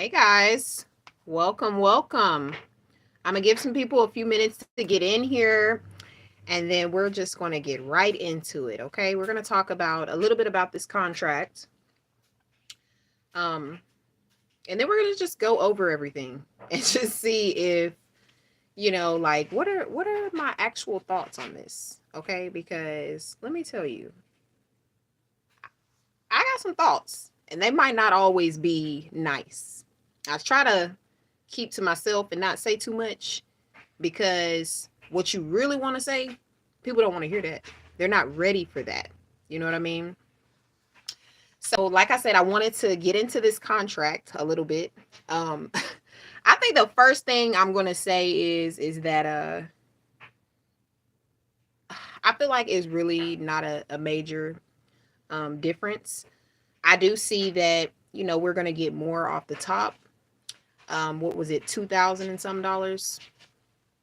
Hey guys, welcome. I'm gonna give some people a few minutes to get in here and then we're just gonna get right into it. Okay, we're gonna talk about a little bit about this contract, um, and then we're gonna just go over everything and just see if like what are my actual thoughts on this. Okay, because let me tell you, I got some thoughts, and they might not always be nice. I try to keep to myself and not say too much because what you really want to say, people don't want to hear that. They're not ready for that. You know what I mean? So, like I said, I wanted to get into this contract a little bit. Um, I think the first thing I'm gonna say is that I feel like it's really not a major difference. I do see that we're gonna get more off the top. What was it, 2,000 and some dollars?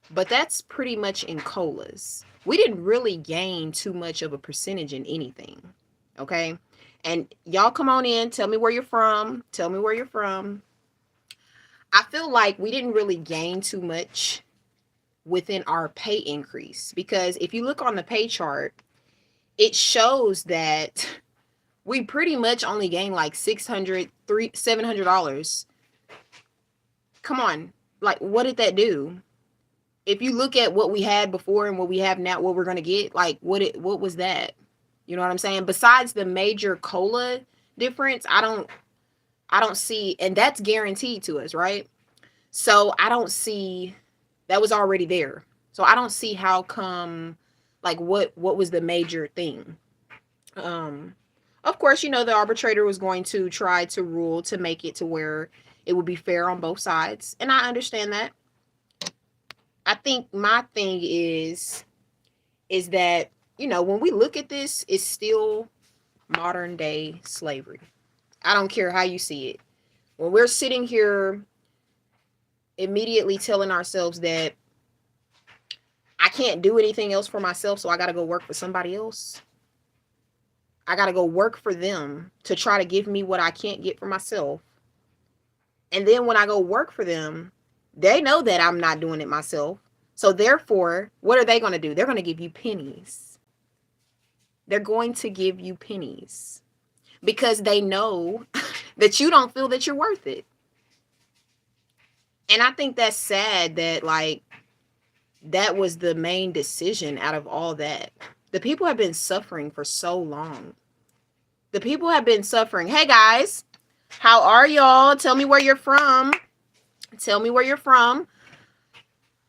But that's pretty much in colas. We didn't really gain too much of a percentage in anything. Okay. And y'all come on in. Tell me where you're from. Tell me where you're from. I feel like we didn't really gain too much within our pay increase because if you look on the pay chart, it shows that we pretty much only gained like $700. Come on. Like, what did that do? If you look at what we had before and what we have now, what we're gonna get, like what was that? You know what I'm saying? Besides the major cola difference, I don't see, and that's guaranteed to us, right? So I don't see that was already there. So I don't see how come, like what was the major thing. Um of course, the arbitrator was going to try to rule to make it to where it would be fair on both sides. And I understand that. I think my thing is that, when we look at this, it's still modern day slavery. I don't care how you see it. When we're sitting here immediately telling ourselves that I can't do anything else for myself, so I got to go work for somebody else. I got to go work for them to try to give me what I can't get for myself. And then when I go work for them, they know that I'm not doing it myself. So therefore, what are they going to do? They're going to give you pennies. They're going to give you pennies because they know that you don't feel that you're worth it. And I think that's sad that, like, that was the main decision out of all that. The people have been suffering for so long. The people have been suffering. Hey guys, how are y'all? Tell me where you're from. Tell me where you're from.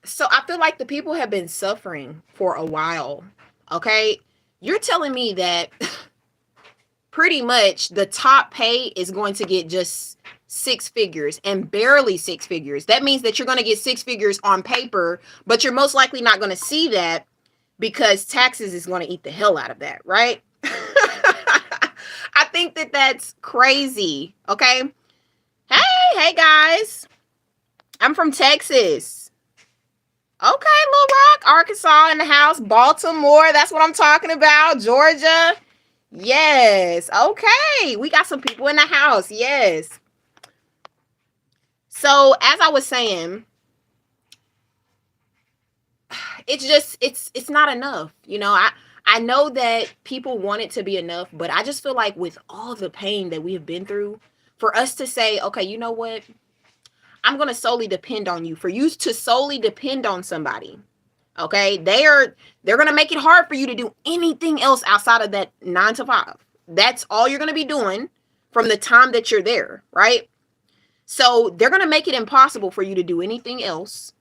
So I feel like the people have been suffering for a while. Okay? You're telling me that pretty much the top pay is going to get just six figures and barely six figures. That means that you're going to get six figures on paper, but you're most likely not going to see that because taxes is going to eat the hell out of that, right? I think that that's crazy. Okay. Hey guys. I'm from Texas. Okay, Little Rock, Arkansas in the house, Baltimore. That's what I'm talking about. Georgia. Yes. Okay. We got some people in the house. Yes. So, as I was saying, it's not enough. I know that people want it to be enough, but I just feel like with all the pain that we have been through, for us to say, okay, you know what? I'm going to solely depend on you. For you to solely depend on somebody. Okay? They're going to make it hard for you to do anything else outside of that 9 to 5. That's all you're going to be doing from the time that you're there, right? So, they're going to make it impossible for you to do anything else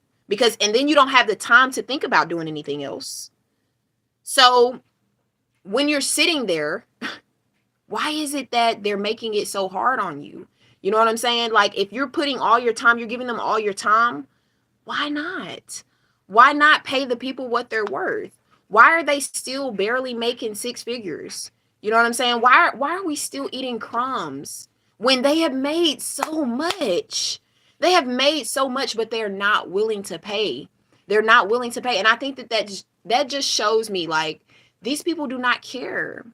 and then you don't have the time to think about doing anything else. So, when you're sitting there, why is it that they're making it so hard on you? You know what I'm saying? Like, if you're putting all your time, you're giving them all your time, why not? Why not pay the people what they're worth? Why are they still barely making six figures? You know what I'm saying? Why are we still eating crumbs when they have made so much? They have made so much, but they're not willing to pay. They're not willing to pay. And I think that just shows me, like, these people do not care.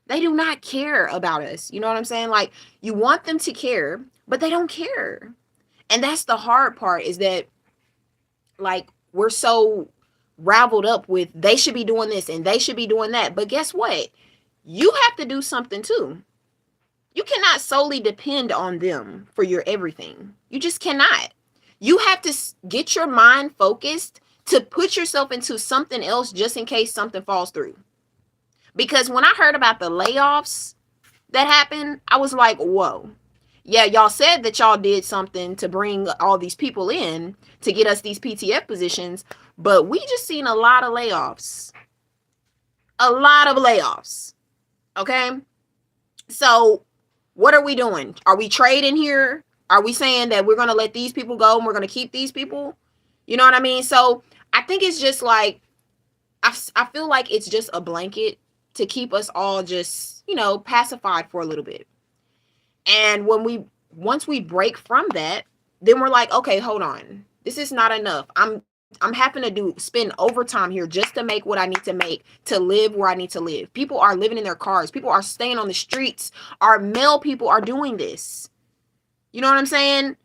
They do not care about us. You know what I'm saying? Like, you want them to care, but they don't care. And that's the hard part, is that, like, we're so raveled up with they should be doing this and they should be doing that. But guess what? You have to do something too. You cannot solely depend on them for your everything. You just cannot. You have to get your mind focused to put yourself into something else just in case something falls through. Because when I heard about the layoffs that happened, I was like, whoa. Yeah, y'all said that y'all did something to bring all these people in to get us these PTF positions, but we just seen a lot of layoffs. A lot of layoffs. Okay? So, what are we doing? Are we trading here? Are we saying that we're going to let these people go and we're going to keep these people? You know what I mean? So, I think it's just like, I feel like it's just a blanket to keep us all just, pacified for a little bit. And once we break from that, then we're like, okay, hold on. This is not enough. I'm having to spend overtime here just to make what I need to make to live where I need to live. People are living in their cars. People are staying on the streets. Our male people are doing this. You know what I'm saying?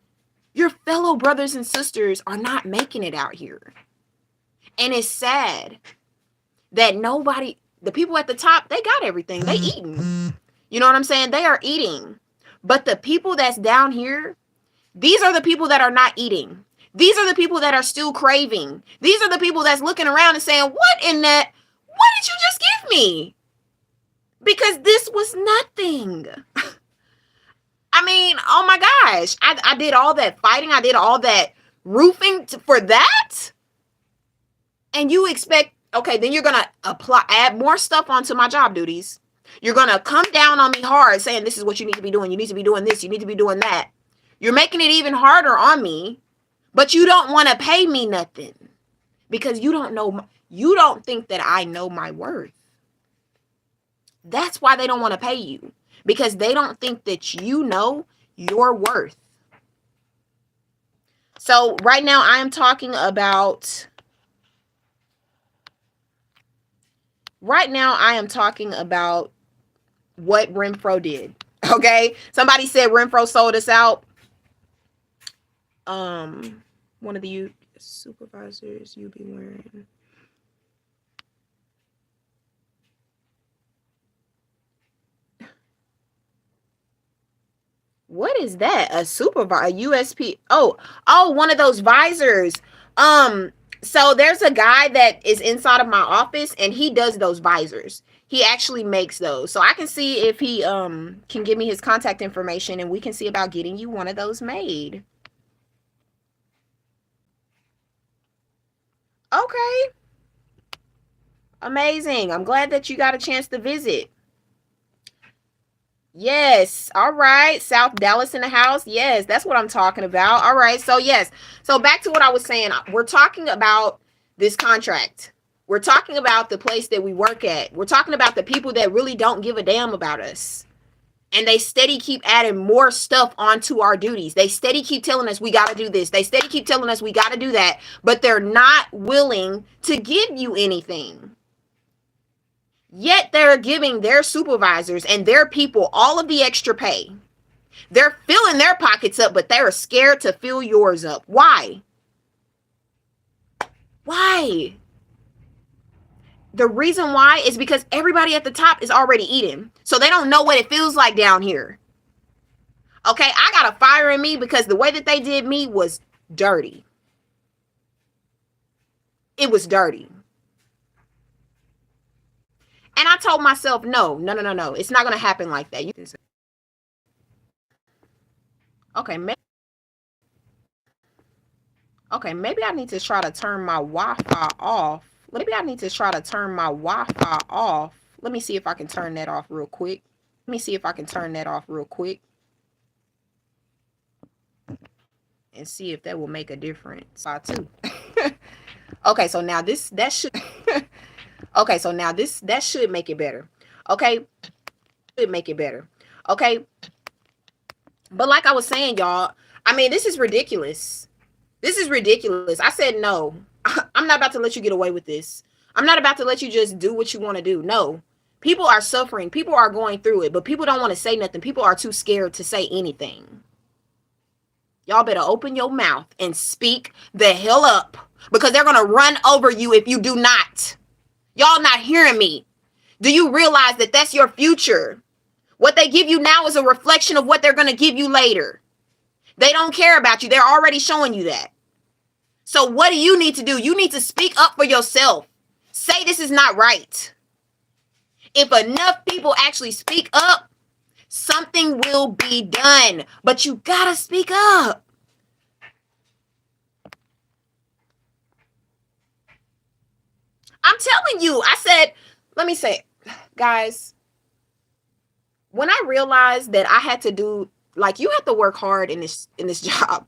Your fellow brothers and sisters are not making it out here. And it's sad that the people at the top, they got everything. They eating. You know what I'm saying? They are eating. But the people that's down here, these are the people that are not eating. These are the people that are still craving. These are the people that's looking around and saying, what did you just give me? Because this was nothing. I mean, oh my gosh. I did all that fighting. I did all that roofing for that. And you expect, okay, then you're going to add more stuff onto my job duties. You're going to come down on me hard saying this is what you need to be doing. You need to be doing this. You need to be doing that. You're making it even harder on me, but you don't want to pay me nothing because you don't think that I know my worth. That's why they don't want to pay you, because they don't think that you know your worth. So right now I am talking about what Renfro did. Okay? Somebody said Renfro sold us out. One of the supervisors you be wearing. What is that? A supervisor, a USP? Oh, one of those visors. So there's a guy that is inside of my office and he does those visors. He actually makes those. So I can see if he can give me his contact information and we can see about getting you one of those made. Okay. Amazing. I'm glad that you got a chance to visit. Yes. All right. South Dallas in the house. Yes, that's what I'm talking about. All right. So yes. So back to what I was saying. We're talking about this contract. We're talking about the place that we work at. We're talking about the people that really don't give a damn about us. And they steady keep adding more stuff onto our duties. They steady keep telling us we got to do this. They steady keep telling us we got to do that. But they're not willing to give you anything. Yet they're giving their supervisors and their people all of the extra pay. They're filling their pockets up, but they're scared to fill yours up. Why? Why? The reason why is because everybody at the top is already eating. So they don't know what it feels like down here. Okay, I got a fire in me because the way that they did me was dirty. It was dirty. And I told myself, no. It's not going to happen like that. Okay, maybe I need to try to turn my Wi-Fi off. Let me see if I can turn that off real quick. And see if that will make a difference. Too. Okay, so now that should make it better. Okay. Okay. But like I was saying, y'all, I mean, this is ridiculous. I said no. I'm not about to let you get away with this. I'm not about to let you just do what you want to do. No. People are suffering. People are going through it, but people don't want to say nothing. People are too scared to say anything. Y'all better open your mouth and speak the hell up, because they're going to run over you if you do not. Y'all not hearing me. Do you realize that that's your future? What they give you now is a reflection of what they're going to give you later. They don't care about you. They're already showing you that. So what do you need to do? You need to speak up for yourself. Say this is not right. If enough people actually speak up, something will be done. But you gotta speak up. I'm telling you, I said, let me say, guys, when I realized that I had to do, like, you have to work hard in this job.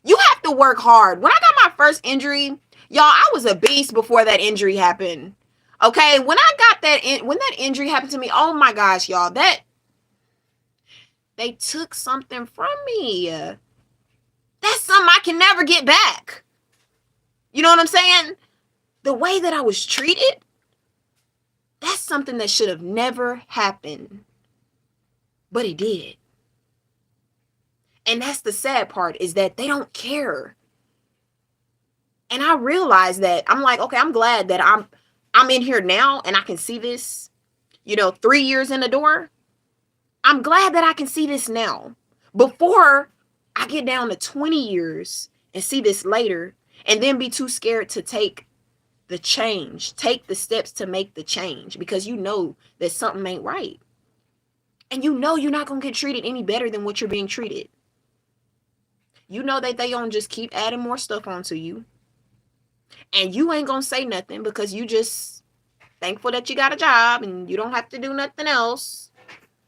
You have to work hard. When I got my first injury, y'all, I was a beast before that injury happened. Okay, when I got when that injury happened to me, oh my gosh, y'all, that they took something from me. That's something I can never get back. You know what I'm saying? The way that I was treated, that's something that should have never happened. But it did. And that's the sad part, is that they don't care. And I realized that, I'm like, okay, I'm glad that I'm in here now and I can see this, 3 years in the door. I'm glad that I can see this now. Before I get down to 20 years and see this later, and then be too scared to take the change, take the steps to make the change, because you know that something ain't right. And you know you're not going to get treated any better than what you're being treated. You know that they gonna just keep adding more stuff onto you. And you ain't gonna say nothing because you just thankful that you got a job and you don't have to do nothing else.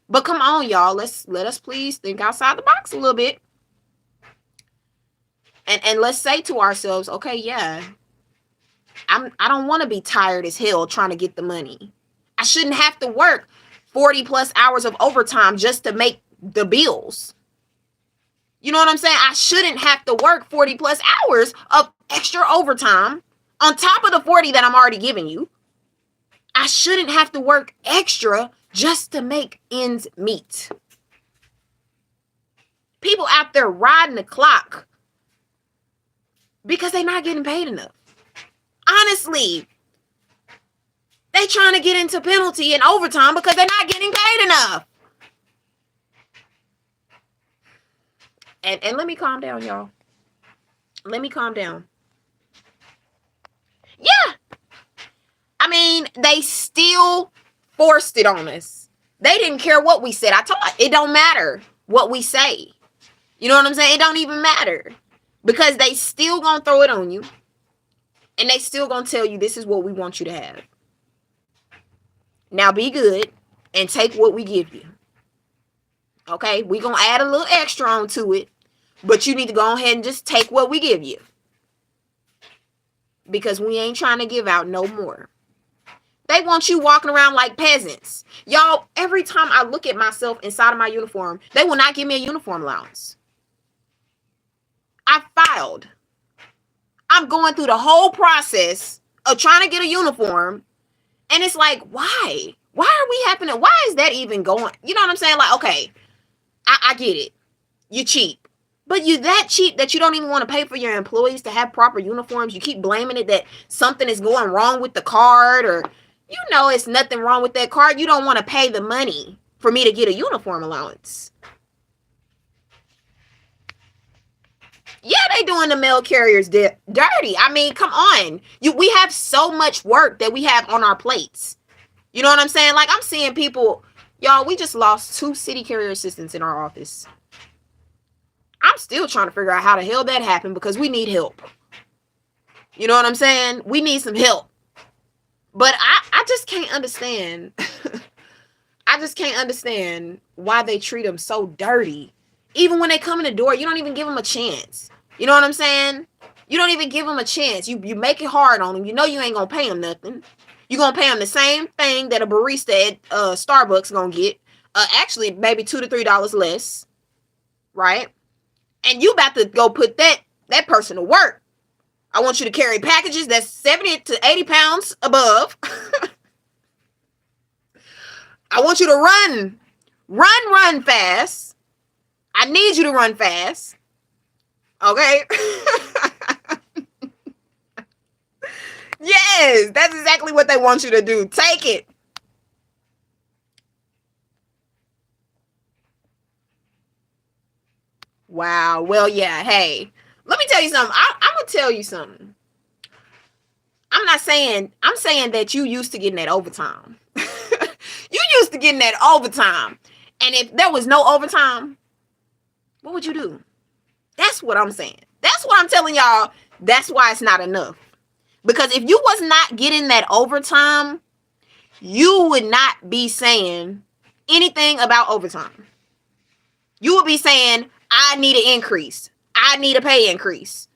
But come on, y'all. Let us please think outside the box a little bit. And let's say to ourselves, okay, yeah, I don't want to be tired as hell trying to get the money. I shouldn't have to work 40 plus hours of overtime just to make the bills. You know what I'm saying? I shouldn't have to work 40 plus hours of extra overtime on top of the 40 that I'm already giving you. I shouldn't have to work extra just to make ends meet. People out there riding the clock because they're not getting paid enough. Honestly, they trying to get into penalty and overtime because they're not getting paid enough. And let me calm down, y'all. Let me calm down. Yeah. I mean, they still forced it on us. They didn't care what we said. I told you, it don't matter what we say. You know what I'm saying? It don't even matter. Because they still gonna throw it on you. And they still gonna tell you this is what we want you to have. Now be good and take what we give you. Okay? We gonna add a little extra onto it. But you need to go ahead and just take what we give you. Because we ain't trying to give out no more. They want you walking around like peasants. Y'all, every time I look at myself inside of my uniform, they will not give me a uniform allowance. I filed. I'm going through the whole process of trying to get a uniform. And it's like, why? Why are we having it? Why is that even going? You know what I'm saying? Like, okay, I get it. You're cheap. But you that cheap that you don't even want to pay for your employees to have proper uniforms. You keep blaming it that something is going wrong with the card, or you know it's nothing wrong with that card. You don't want to pay the money for me to get a uniform allowance. Yeah, they doing the mail carriers dirty. I mean, come on. We have so much work that we have on our plates. You know what I'm saying? Like, I'm seeing people, y'all, we just lost 2 city carrier assistants in our office. I'm still trying to figure out how the hell that happened because we need help. You know what I'm saying? We need some help. But I just can't understand. I just can't understand why they treat them so dirty. Even when they come in the door, you don't even give them a chance. You know what I'm saying? You don't even give them a chance. You make it hard on them. You know you ain't going to pay them nothing. You're going to pay them the same thing that a barista at Starbucks going to get. Actually, maybe $2 to $3 less. Right? And you about to go put that person to work. I want you to carry packages that's 70 to 80 pounds above. I want you to run fast. I need you to run fast. Okay? Yes, that's exactly what they want you to do. Take it. Wow. Well, yeah. Hey, let me tell you something. I'm going to tell you something. I'm saying that you used to getting that overtime. You used to getting that overtime. And if there was no overtime, what would you do? That's what I'm saying. That's what I'm telling y'all. That's why it's not enough. Because if you was not getting that overtime, you would not be saying anything about overtime. You would be saying, I need an increase. I need a pay increase.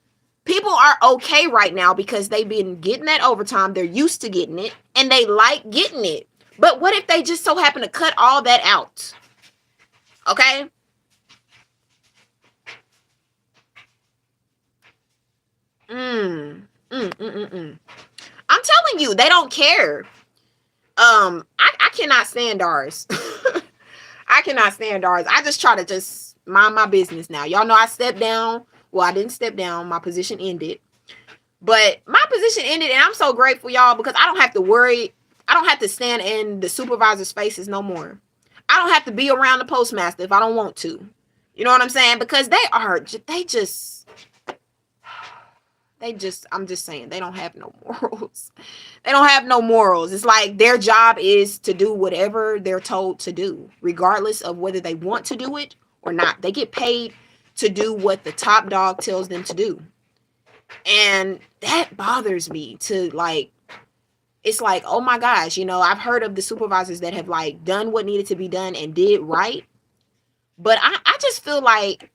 People are okay right now because they've been getting that overtime. They're used to getting it and they like getting it. But what if they just so happen to cut all that out? Okay? I'm telling you, they don't care. I cannot stand ours. I cannot stand ours. I just try to just mind my business now. Y'all know I stepped down. Well, I didn't step down. My position ended. But my position ended, and I'm so grateful, y'all, because I don't have to worry. I don't have to stand in the supervisor's faces no more. I don't have to be around the postmaster if I don't want to. You know what I'm saying? Because I'm just saying, they don't have no morals. They don't have no morals. It's like their job is to do whatever they're told to do, regardless of whether they want to do it or not. They get paid to do what the top dog tells them to do. And that bothers me to like, it's like, oh my gosh, I've heard of the supervisors that have like done what needed to be done and did right. But I just feel like,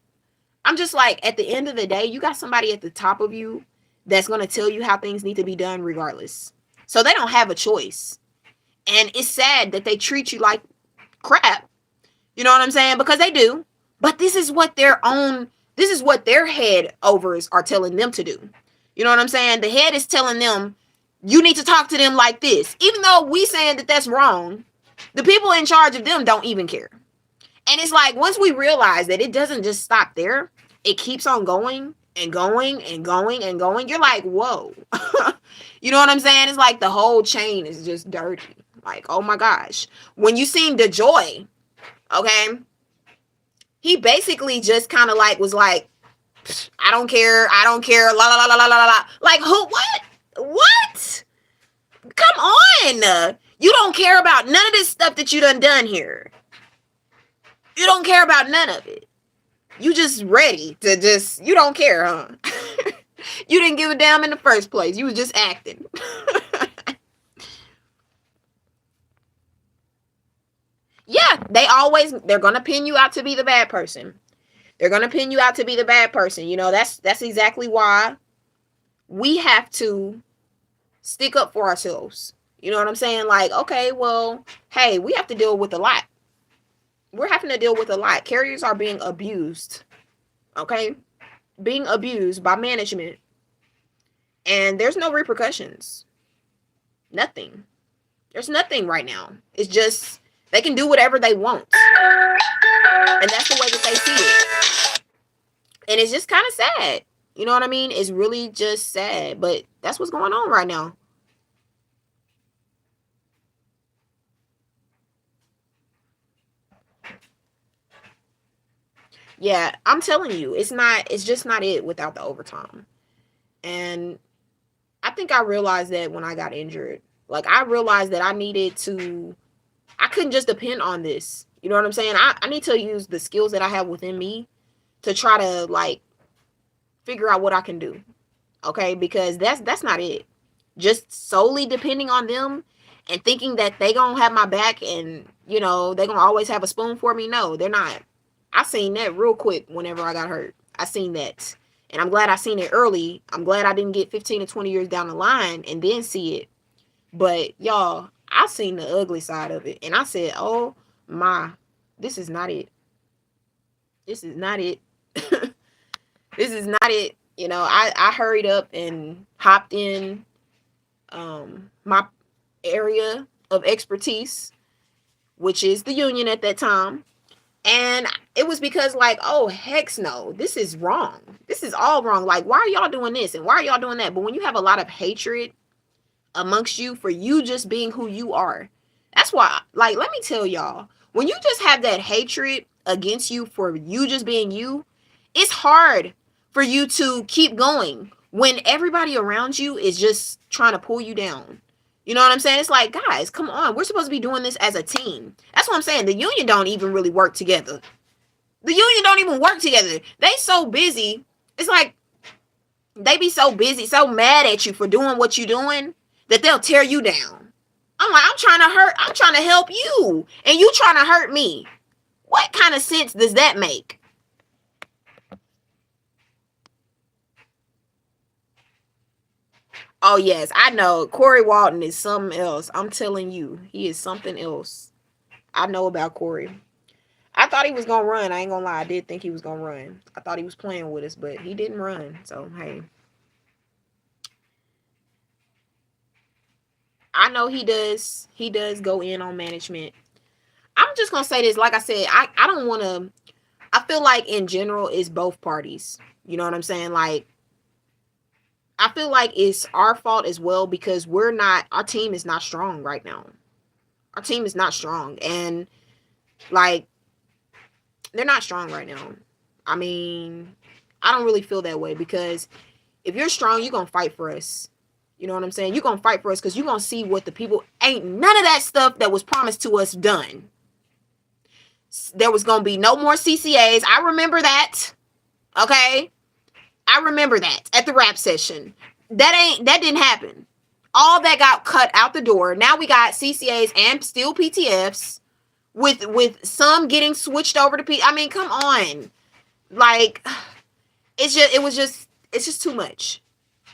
I'm just like, at the end of the day, you got somebody at the top of you that's going to tell you how things need to be done regardless. So they don't have a choice. And it's sad that they treat you like crap. You know what I'm saying? Because they do. But this is what their head overs are telling them to do. You know what I'm saying? The head is telling them, you need to talk to them like this. Even though we saying that that's wrong, the people in charge of them don't even care. And it's like, once we realize that it doesn't just stop there, it keeps on going and going and going and going. You're like, whoa. You know what I'm saying? It's like the whole chain is just dirty. Like, oh my gosh. When you seen DeJoy, okay, he basically just kind of like was like, I don't care, la la la la la la la. Like, who? What? Come on. You don't care about none of this stuff that you done here. You don't care about none of it. You just ready to you don't care, huh? You didn't give a damn in the first place. You was just acting. Yeah, they're going to pin you out to be the bad person. They're going to pin you out to be the bad person. That's exactly why we have to stick up for ourselves. You know what I'm saying? Like, okay, well, hey, we have to deal with a lot. We're having to deal with a lot. Carriers are being abused. Okay? Being abused by management. And there's no repercussions. Nothing. There's nothing right now. It's just they can do whatever they want. And that's the way that they see it. And it's just kind of sad. You know what I mean? It's really just sad. But that's what's going on right now. Yeah, I'm telling you, it's just not it without the overtime. And I think I realized that when I got injured. Like, I realized that I couldn't just depend on this. You know what I'm saying? I need to use the skills that I have within me to try to like figure out what I can do. Okay? Because that's not it. Just solely depending on them and thinking that they gonna have my back and, they gonna always have a spoon for me. No, they're not. I seen that real quick whenever I got hurt. I seen that. And I'm glad I seen it early. I'm glad I didn't get 15 to 20 years down the line and then see it. But y'all, I seen the ugly side of it. And I said, oh my, this is not it. This is not it. This is not it. I hurried up and hopped in my area of expertise, which is the union at that time. And it was because, like, oh, heck no, this is wrong. This is all wrong. Like, why are y'all doing this? And why are y'all doing that? But when you have a lot of hatred amongst you for you just being who you are, that's why, like, let me tell y'all, when you just have that hatred against you for you just being you, it's hard for you to keep going when everybody around you is just trying to pull you down. You know what I'm saying? It's like, guys, come on. We're supposed to be doing this as a team. That's what I'm saying. The union don't even really work together. The union don't even work together. They so busy. It's like they be so busy, so mad at you for doing what you're doing that they'll tear you down. I'm like, I'm trying to help you, and you trying to hurt me. What kind of sense does that make? Oh, yes, I know. Corey Walton is something else. I'm telling you, he is something else. I know about Corey. I thought he was going to run. I ain't going to lie. I did think he was going to run. I thought he was playing with us, but he didn't run. So, hey. I know he does. He does go in on management. I'm just going to say this. Like I said, I don't want to. I feel like in general, it's both parties. You know what I'm saying? Like, I feel like it's our fault as well because our team is not strong right now. Our team is not strong. And, like, they're not strong right now. I mean, I don't really feel that way because if you're strong, you're going to fight for us. You know what I'm saying? You're going to fight for us because you're going to see what the people, ain't none of that stuff that was promised to us done. There was going to be no more CCAs. I remember that. Okay? I remember that at the rap session. That didn't happen. All that got cut out the door. Now we got CCAs and still PTFs with some getting switched over to I mean, come on. Like, it's just too much.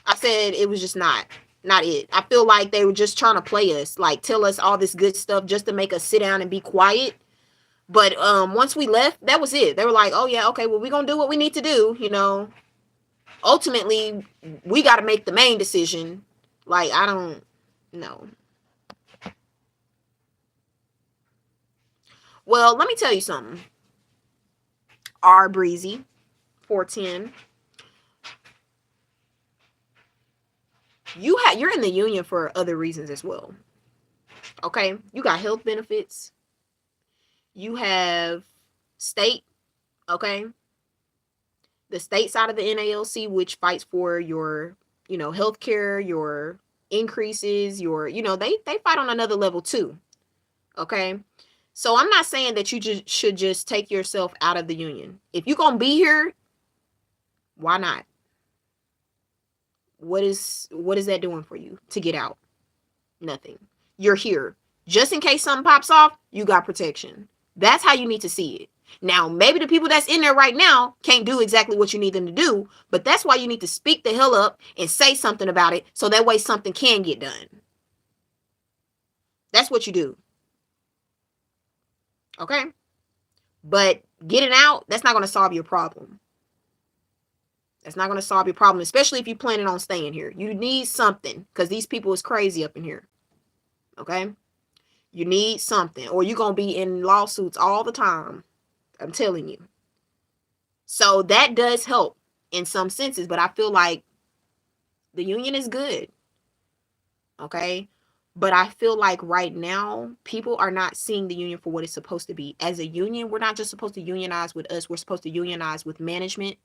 I said it was just not it. I feel like they were just trying to play us, like tell us all this good stuff just to make us sit down and be quiet. But once we left, that was it. They were like, oh yeah, okay, well, we're gonna do what we need to do, you know. Ultimately, we gotta make the main decision. Like, I don't know. Well, let me tell you something. R Breezy 410. You're in the union for other reasons as well. Okay? You got health benefits. You have state, okay? The state side of the NALC, which fights for your, health care, your increases, they fight on another level too. Okay? So I'm not saying that you should just take yourself out of the union. If you're going to be here, why not? What is that doing for you to get out? Nothing. You're here. Just in case something pops off, you got protection. That's how you need to see it. Now, maybe the people that's in there right now can't do exactly what you need them to do, but that's why you need to speak the hell up and say something about it so that way something can get done. That's what you do. Okay? But getting out, that's not going to solve your problem. That's not going to solve your problem, especially if you're planning on staying here. You need something because these people is crazy up in here. Okay? You need something or you're going to be in lawsuits all the time. I'm telling you. So that does help in some senses, but I feel like the union is good. Okay? But I feel like right now, people are not seeing the union for what it's supposed to be. As a union, we're not just supposed to unionize with us. We're supposed to unionize with management.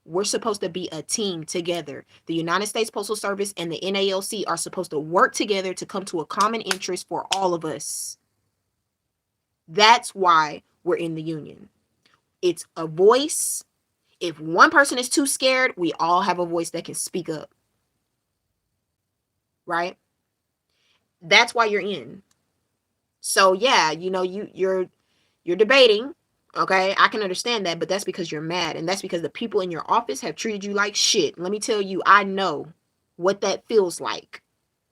We're supposed to be a team together. The United States Postal Service and the NALC are supposed to work together to come to a common interest for all of us. That's why we're in the union. It's a voice. If one person is too scared, we all have a voice that can speak up. Right? That's why you're in. So yeah, you're debating. Okay, I can understand that, but that's because you're mad, and that's because the people in your office have treated you like shit. Let me tell you, I know what that feels like.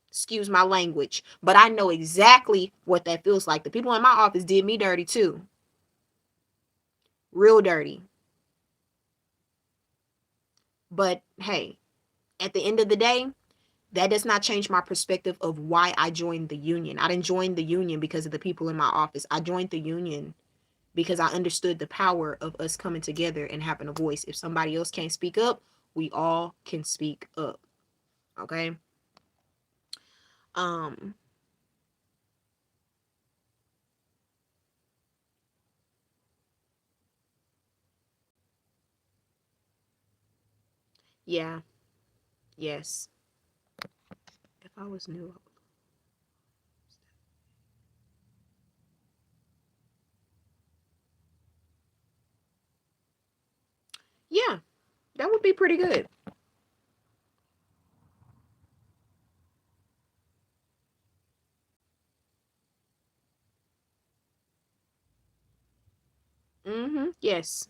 Excuse my language, but I know exactly what that feels like. The people in my office did me dirty too. Real dirty. But hey, at the end of the day, That does not change my perspective of why I joined the union. I didn't join the union because of the people in my office. I joined the union because I understood the power of us coming together and having a voice. If somebody else can't speak up, we all can speak up. Okay? Um yeah, yes. If I was new, yeah, that would be pretty good. Mhm. Yes.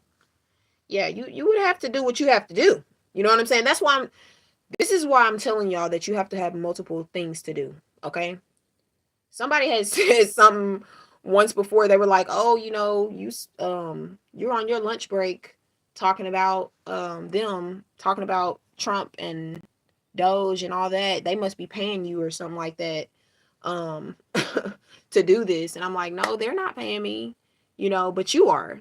Yeah, you would have to do what you have to do. You know what I'm saying? That's why I'm this is why I'm telling y'all that you have to have multiple things to do, okay? Somebody has said something once before. They were like, "Oh, you're on your lunch break talking about them talking about Trump and Doge and all that. They must be paying you or something like that um to do this." And I'm like, "No, they're not paying me, but you are."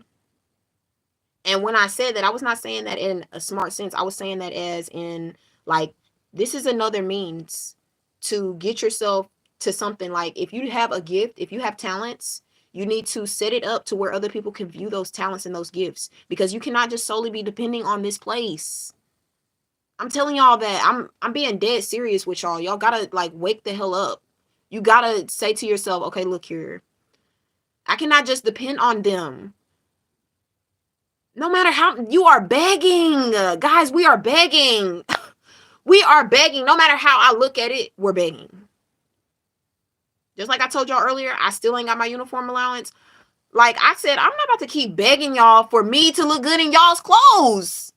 And when I said that, I was not saying that in a smart sense. I was saying that as in, like, this is another means to get yourself to something. Like, if you have a gift, if you have talents, you need to set it up to where other people can view those talents and those gifts, because you cannot just solely be depending on this place. I'm telling y'all that I'm being dead serious with y'all. Y'all gotta, like, wake the hell up. You gotta say to yourself, okay, look here. I cannot just depend on them. No matter how you are begging, guys, we are begging. We are begging. No matter how I look at it, we're begging. Just like I told y'all earlier, I still ain't got my uniform allowance. Like I said, I'm not about to keep begging y'all for me to look good in y'all's clothes.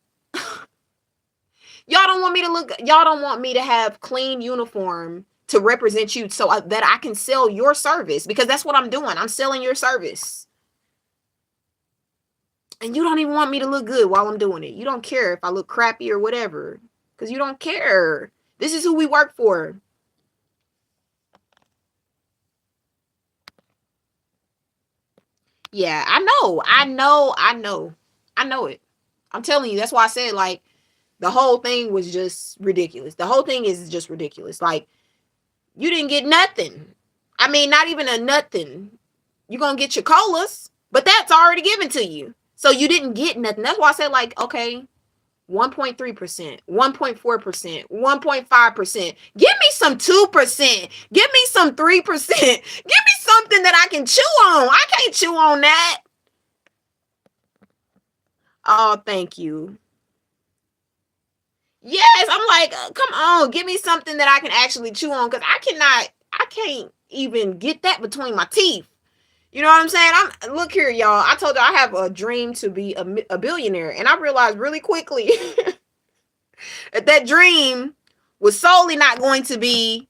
Y'all don't want me to look, y'all don't want me to have clean uniform to represent you so that I can sell your service, because that's what I'm doing. I'm selling your service. And you don't even want me to look good while I'm doing it. You don't care if I look crappy or whatever, because you don't care. This is who we work for. Yeah, I know. I know. I know. I know it. I'm telling you. That's why I said, like, the whole thing was just ridiculous. The whole thing is just ridiculous. Like, you didn't get nothing. I mean, not even a nothing. You're going to get your colas, but that's already given to you. So you didn't get nothing. That's why I said, like, okay, 1.3%, 1.4%, 1.5%. Give me some 2%. Give me some 3%. Give me something that I can chew on. I can't chew on that. Oh, thank you. Yes, I'm like, come on, give me something that I can actually chew on, because I can't even get that between my teeth. You know what I'm saying? Look here, y'all. I told you I have a dream to be a billionaire, and I realized really quickly that dream was solely not going to be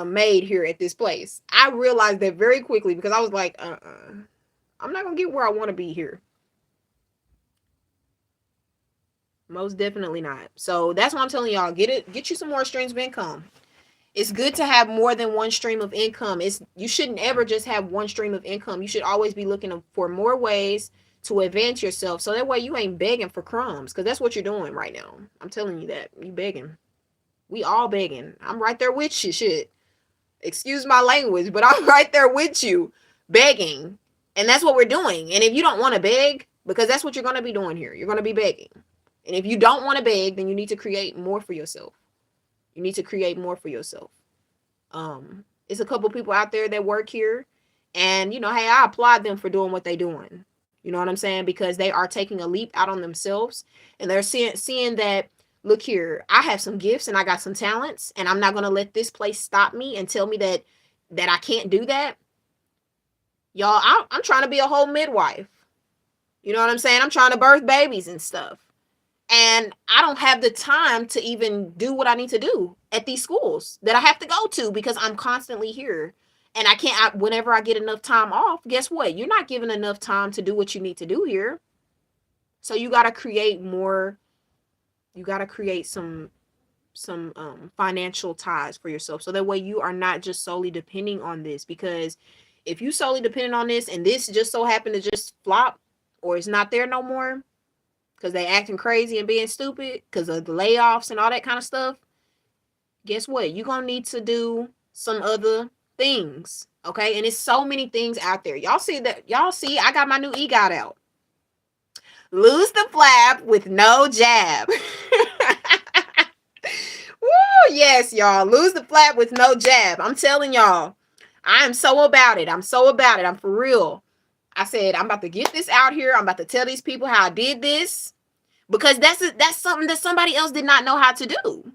made here at this place. I realized that very quickly, because I was like, I'm not gonna get where I want to be here. Most definitely not. So that's why I'm telling y'all, get you some more streams of income. It's good to have more than one stream of income. You shouldn't ever just have one stream of income. You should always be looking for more ways to advance yourself, so that way you ain't begging for crumbs, because that's what you're doing right now. I'm telling you that. You begging. We all begging. I'm right there with you. Shit. Excuse my language, but I'm right there with you, begging. And that's what we're doing. And if you don't want to beg, because that's what you're going to be doing here, you're going to be begging. And if you don't want to beg, then you need to create more for yourself. You need to create more for yourself. It's a couple people out there that work here, and hey, I applaud them for doing what they're doing. You know what I'm saying? Because they are taking a leap out on themselves, and they're seeing that, look here, I have some gifts and I got some talents, and I'm not gonna let this place stop me and tell me that I can't do that. Y'all, I'm trying to be a whole midwife. You know what I'm saying? I'm trying to birth babies and stuff. And I don't have the time to even do what I need to do at these schools that I have to go to, because I'm constantly here. And I can't, whenever I get enough time off, guess what? You're not given enough time to do what you need to do here. So you got to create more. You got to create some financial ties for yourself, so that way you are not just solely depending on this. Because if you solely depending on this and this just so happened to just flop, or it's not there no more because they acting crazy and being stupid because of the layoffs and all that kind of stuff, guess what? You're gonna need to do some other things. Okay. And it's so many things out there. Y'all see that? Y'all see, I got my new EGOT out. Lose the flab with no jab. Woo, yes, y'all. Lose the flab with no jab. I'm telling y'all, I am so about it. I'm so about it. I'm for real. I said, I'm about to get this out here. I'm about to tell these people how I did this, because that's something that somebody else did not know how to do.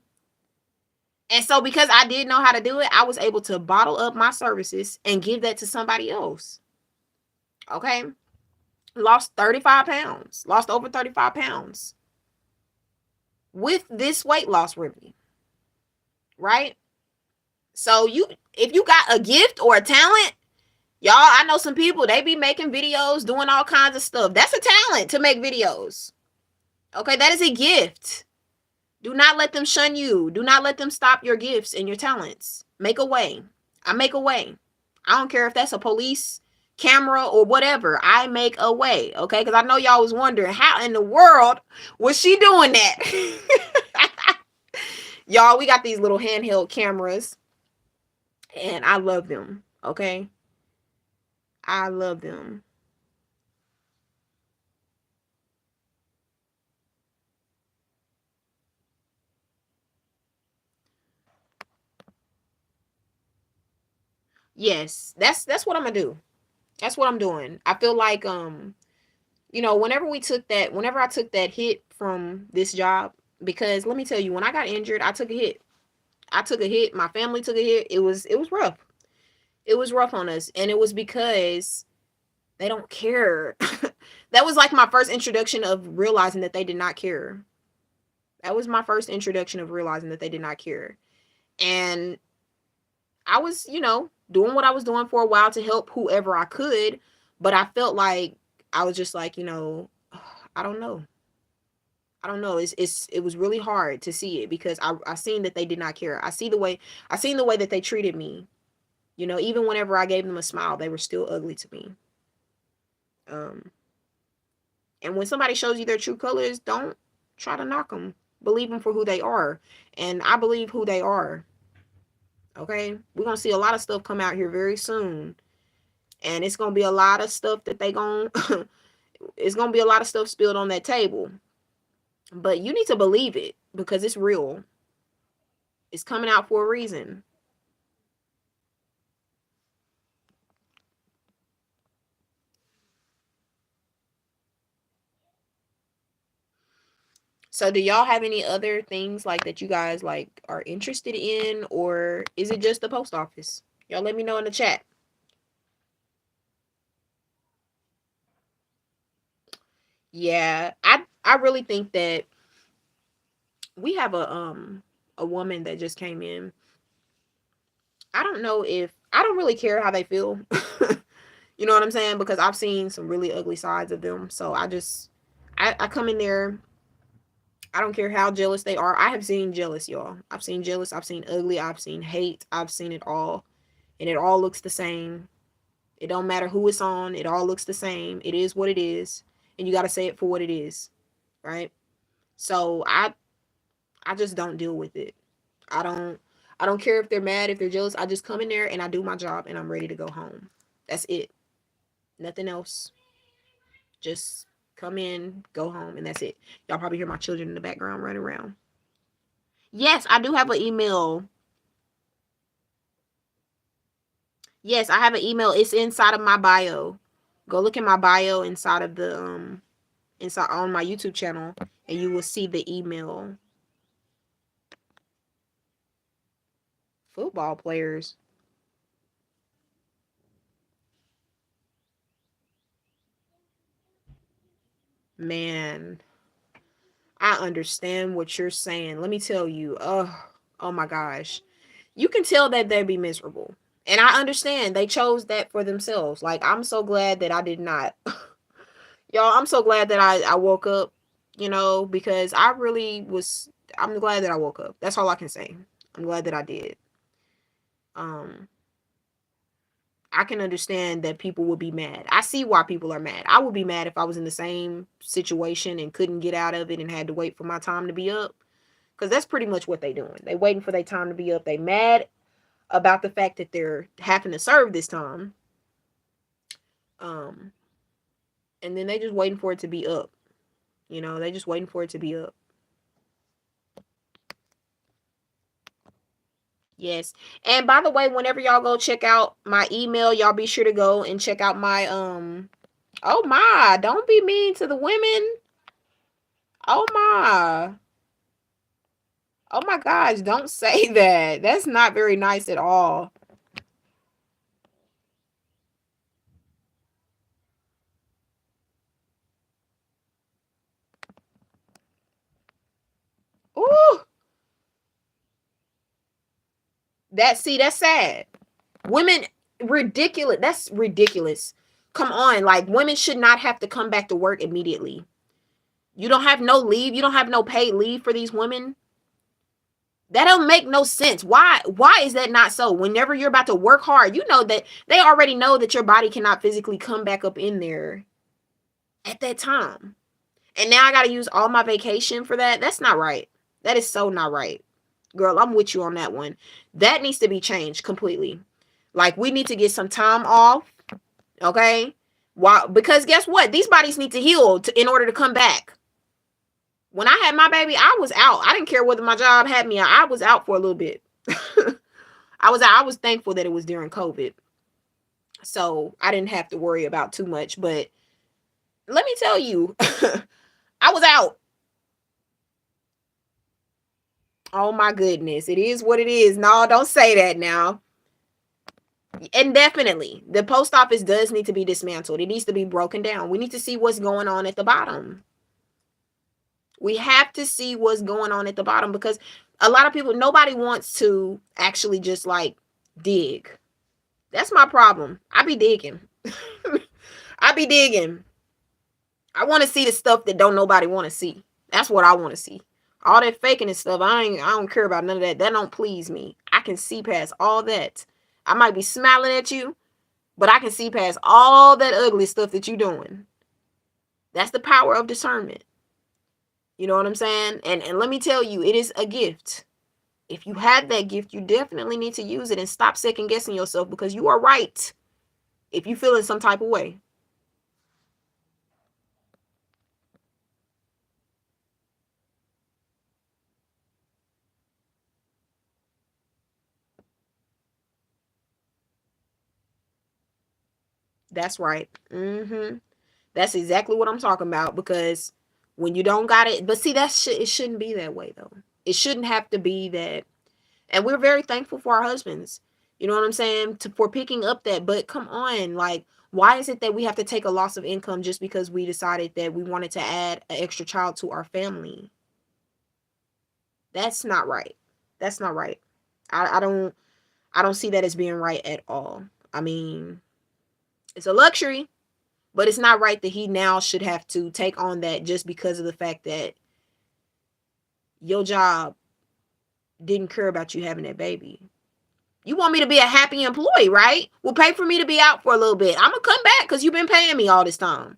And so because I did know how to do it, I was able to bottle up my services and give that to somebody else. Okay. Lost 35 pounds, lost over 35 pounds with this weight loss remedy. Right? So if you got a gift or a talent, y'all, I know some people, they be making videos, doing all kinds of stuff. That's a talent, to make videos. Okay, that is a gift. Do not let them shun you. Do not let them stop your gifts and your talents. Make a way. I make a way. I don't care if that's a police camera or whatever. I make a way, okay? Because I know y'all was wondering, how in the world was she doing that? Y'all, we got these little handheld cameras, and I love them, okay? I love them. Yes, that's what I'm gonna do. That's what I'm doing. I feel like whenever I took that hit from this job, because let me tell you, when I got injured, I took a hit. I took a hit. My family took a hit. It was rough. It was rough on us, and it was because they don't care. That was like my first introduction of realizing that they did not care. That was my first introduction of realizing that they did not care. And I was, doing what I was doing for a while to help whoever I could, but I felt like I was just like, I don't know. I don't know. It was really hard to see it, because I seen that they did not care. I seen the way that they treated me. Even whenever I gave them a smile, they were still ugly to me. Um, and when somebody shows you their true colors, don't try to knock them. Believe them for who they are. And I believe who they are. Okay? We're going to see a lot of stuff come out here very soon. And it's going to be a lot of stuff that it's going to be a lot of stuff spilled on that table. But you need to believe it, because it's real. It's coming out for a reason. So do y'all have any other things like that you guys like are interested in, or is it just the post office? Y'all let me know in the chat. Yeah, I really think that we have a woman that just came in. I don't really care how they feel. You know what I'm saying? Because I've seen some really ugly sides of them. So I come in there. I don't care how jealous they are. I have seen jealous, y'all. I've seen jealous. I've seen ugly. I've seen hate. I've seen it all. And it all looks the same. It don't matter who it's on. It all looks the same. It is what it is. And you got to say it for what it is. Right? So I just don't deal with it. I don't care if they're mad, if they're jealous. I just come in there and I do my job and I'm ready to go home. That's it. Nothing else. Just come in, go home, and that's it. Y'all probably hear my children in the background running around. Yes, I do have an email. Yes, I have an email. It's inside of my bio. Go look in my bio inside of the inside on my YouTube channel, and you will see the email. Football players. Man, I understand what you're saying. Let me tell you. Oh my gosh. You can tell that they'd be miserable. And I understand they chose that for themselves. Like, I'm so glad that I did not. Y'all, I'm so glad that I woke up, because I'm glad that I woke up. That's all I can say. I'm glad that I did. Um, I can understand that people would be mad. I see why people are mad. I would be mad if I was in the same situation and couldn't get out of it and had to wait for my time to be up. Because that's pretty much what they doing. They waiting for their time to be up. They mad about the fact that they're having to serve this time. Um, and then they just waiting for it to be up. They just waiting for it to be up. Yes. And by the way, whenever y'all go check out my email, y'all be sure to go and check out my oh my, don't be mean to the women. Oh my. Oh my gosh, don't say that. That's not very nice at all. Ooh. That's sad. Women, ridiculous. That's ridiculous. Come on, like women should not have to come back to work immediately. You don't have no leave. You don't have no paid leave for these women. That don't make no sense. Why is that not so? Whenever you're about to work hard, you know that they already know that your body cannot physically come back up in there at that time. And now I got to use all my vacation for that. That's not right. That is so not right. Girl, I'm with you on that one. That needs to be changed completely. Like we need to get some time off, okay? Why? Because guess what? These bodies need to heal in order to come back. When I had my baby, I was out. I didn't care whether my job had me. I was out for a little bit. I was out. I was thankful that it was during COVID. So I didn't have to worry about too much. But let me tell you, I was out. Oh my goodness. It is what it is. No, don't say that now. And definitely, the post office does need to be dismantled. It needs to be broken down. We need to see what's going on at the bottom. We have to see what's going on at the bottom because a lot of people, nobody wants to actually just like dig. That's my problem. I be digging. I be digging. I want to see the stuff that don't nobody want to see. That's what I want to see. All that faking and stuff, I don't care about none of that. That don't please me. I can see past all that. I might be smiling at you, but I can see past all that ugly stuff that you doing. That's the power of discernment. You know what I'm saying? And let me tell you, it is a gift. If you have that gift, you definitely need to use it and stop second guessing yourself because you are right if you feel in some type of way. That's right. That's exactly what I'm talking about because when you don't got it, but see, it shouldn't be that way though. It shouldn't have to be that. And we're very thankful for our husbands. You know what I'm saying? For picking up that. But come on, like, why is it that we have to take a loss of income just because we decided that we wanted to add an extra child to our family? That's not right. That's not right. I don't see that as being right at all. I mean, it's a luxury, but it's not right that he now should have to take on that just because of the fact that your job didn't care about you having that baby. You want me to be a happy employee, right? Well, pay for me to be out for a little bit. I'm going to come back because you've been paying me all this time.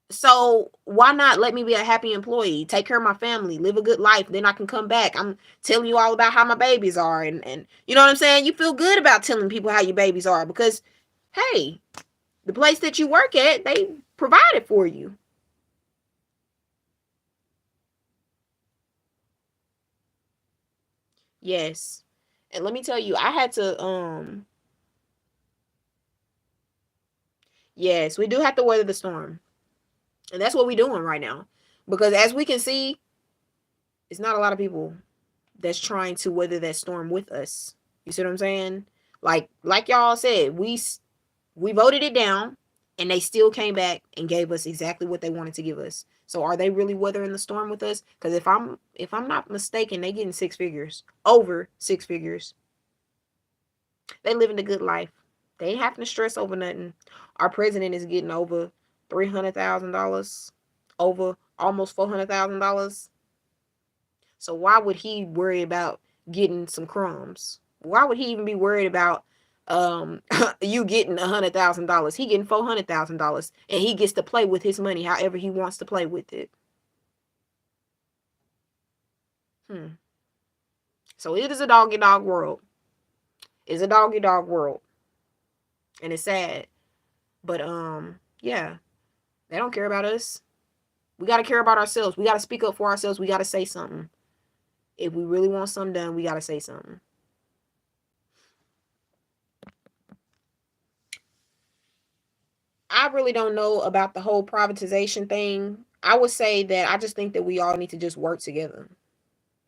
So why not let me be a happy employee, take care of my family, live a good life. Then I can come back. I'm telling you all about how my babies are. And you know what I'm saying? You feel good about telling people how your babies are because, hey, the place that you work at, they provided for you. Yes. And let me tell you, I had to yes, we do have to weather the storm. And that's what we're doing right now. Because as we can see, it's not a lot of people that's trying to weather that storm with us. You see what I'm saying? Like y'all said, we voted it down and they still came back and gave us exactly what they wanted to give us. So are they really weathering the storm with us? Because if I'm not mistaken, they getting six figures. Over six figures. They living a good life. They ain't having to stress over nothing. Our president is getting over $300,000, over almost $400,000. So why would he worry about getting some crumbs? Why would he even be worried about you getting $100,000? He getting $400,000, and he gets to play with his money however he wants to play with it. So it is a doggy dog world. It's a doggy dog world, and it's sad. But yeah, they don't care about us. We got to care about ourselves. We got to speak up for ourselves. We got to say something. If we really want something done, we got to say something. I really don't know about the whole privatization thing. I would say that I just think that we all need to just work together.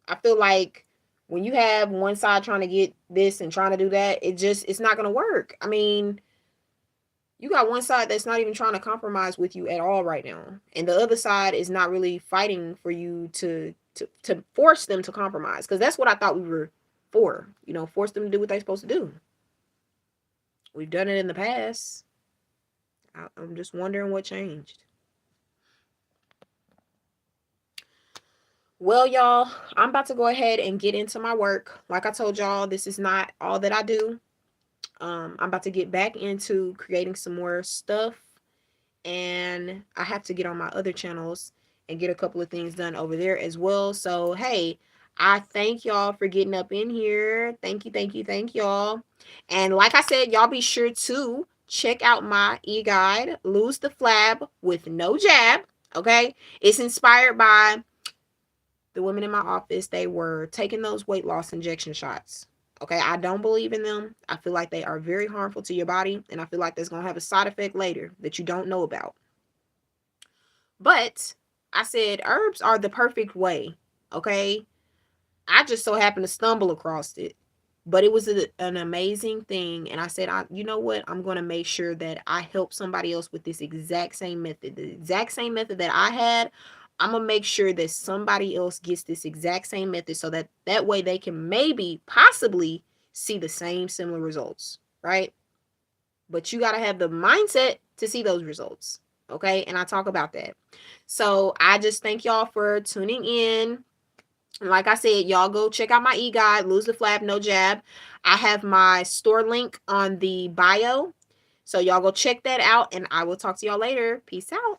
I feel like when you have one side trying to get this and trying to do that, it's not going to work. I mean, you got one side that's not even trying to compromise with you at all right now, and the other side is not really fighting for you to force them to compromise, because that's what I thought we were for. Force them to do what they're supposed to do. We've done it in the past. I'm just wondering what changed. Well, y'all, I'm about to go ahead and get into my work. Like I told y'all, this is not all that I do. I'm about to get back into creating some more stuff, and I have to get on my other channels and get a couple of things done over there as well. So, hey, I thank y'all for getting up in here. Thank you, thank you, thank y'all. And like I said, y'all be sure to check out my e-guide, Lose the Flab with No Jab. Okay? It's inspired by the women in my office. They were taking those weight loss injection shots. Okay, I don't believe in them. I feel like they are very harmful to your body, and I feel like that's going to have a side effect later that you don't know about. But I said herbs are the perfect way. Okay, I just so happened to stumble across it, but it was an amazing thing. And I said, you know what? I'm going to make sure that I help somebody else with this exact same method. The exact same method that I had, I'm going to make sure that somebody else gets this exact same method, so that way they can maybe, possibly see the same similar results, right? But you got to have the mindset to see those results. Okay. And I talk about that. So I just thank y'all for tuning in. Like I said, y'all go check out my e-guide, Lose the Flab, No Jab. I have my store link on the bio. So y'all go check that out, and I will talk to y'all later. Peace out.